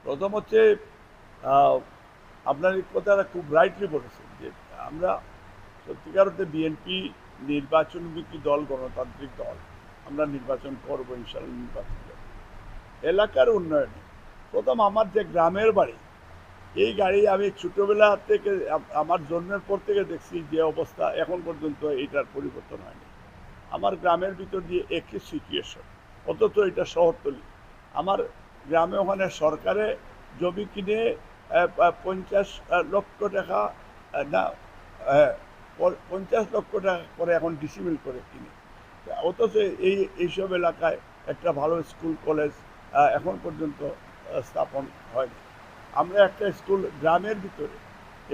প্রথম হচ্ছে আপনার এই কথাটা খুব রাইটলি বলেছেন যে আমরা সত্যিকার অর্থে বিএনপি নির্বাচনমুখী দল, গণতান্ত্রিক দল। আমরা নির্বাচন করবো, ইনশাল্লাহ নির্বাচন করব। এলাকার উন্নয়নে প্রথম আমার যে গ্রামের বাড়ি, এই গাড়ি আমি ছোটবেলা থেকে আমার জন্মের পর থেকে দেখছি যে অবস্থা, এখন পর্যন্ত এটার পরিবর্তন হয়নি। আমার গ্রামের ভিতর দিয়ে একই সিচুয়েশন, অথচ এটা শহরতলি। আমার গ্রামে ওখানে সরকারে জমি কিনে 50 লক্ষ টাকা, না, 50 লক্ষ টাকা করে এখন ডিসিমিল করে কিনে। অথচ এইসব এলাকায় একটা ভালো স্কুল কলেজ এখন পর্যন্ত স্থাপন হয়নি। আমরা একটা স্কুল গ্রামের ভিতরে,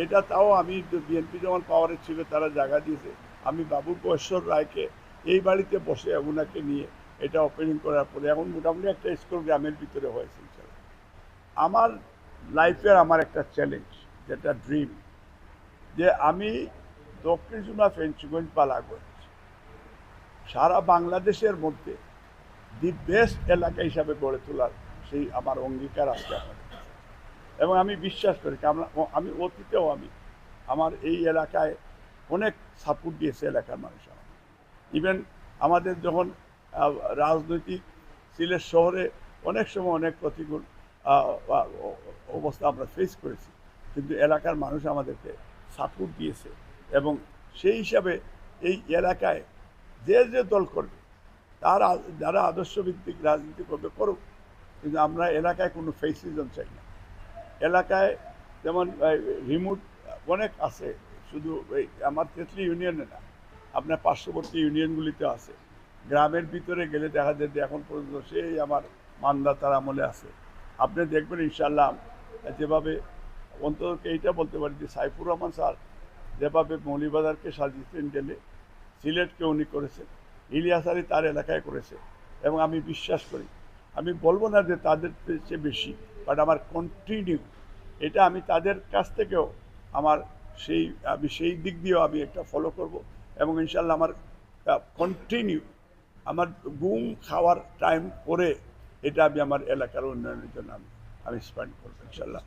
এটা তাও আমি বিএনপি যখন পাওয়ারে ছিল তারা জায়গা দিয়েছে, আমি বাবু বৈশ্বর রায়কে এই বাড়িতে বসে ওনাকে নিয়ে এটা ওপেনিং করার পরে এখন মোটামুটি একটা স্কুল গ্রামের ভিতরে হয়েছে। আমার লাইফের আমার একটা চ্যালেঞ্জ, যেটা ড্রিম, যে আমি দক্ষিণ সুমা ফেঞ্চুগঞ্জ পালাগঞ্জ সারা বাংলাদেশের মধ্যে দি বেস্ট এলাকা হিসাবে গড়ে তোলার সেই আমার অঙ্গীকার আছে আমাদের। এবং আমি বিশ্বাস করি, কারণ আমি অতীতেও আমার এই এলাকায় অনেক সাপোর্ট দিয়েছে এলাকার মানুষ। ইভেন আমাদের যখন রাজনৈতিক সিলেট শহরে অনেক সময় অনেক প্রতিকূল অবস্থা আমরা ফেস করেছি, কিন্তু এলাকার মানুষ আমাদেরকে সাপোর্ট দিয়েছে। এবং সেই হিসাবে এই এলাকায় যে যে দল করবে, তার যারা আদর্শভিত্তিক রাজনীতি করবে করুক, কিন্তু আমরা এলাকায় কোনো ফেসিজম চাই না। এলাকায় যেমন রিমোট অনেক আছে, শুধু এই আমার তেতলি ইউনিয়নে না, আপনার পার্শ্ববর্তী ইউনিয়নগুলিতে আছে। গ্রামের ভিতরে গেলে দেখা যায় যে এখন পর্যন্ত সেই আমার মানদাতার আমলে আছে। আপনি দেখবেন ইনশাল্লাহ, যেভাবে অন্তত এইটা বলতে পারি যে সাইফুর রহমান স্যার যেভাবে মৌলিবাজারকে সাজিয়েছেন গেলে, সিলেটকে উনি করেছেন, ইলিয়াস আলী তার এলাকায় করেছে। এবং আমি বিশ্বাস করি, আমি বলবো না যে তাদের চেয়ে বেশি, বাট আমার কন্টিনিউ এটা আমি তাদের কাছ থেকেও আমি সেই দিক দিয়েও আমি একটা ফলো করব। এবং ইনশাল্লাহ আমার কন্টিনিউ আমার ঘুম খাওয়ার টাইম করে এটা আমি আমার এলাকার উন্নয়নের জন্য আমি স্পেন্ড করবো ইনশাল্লাহ।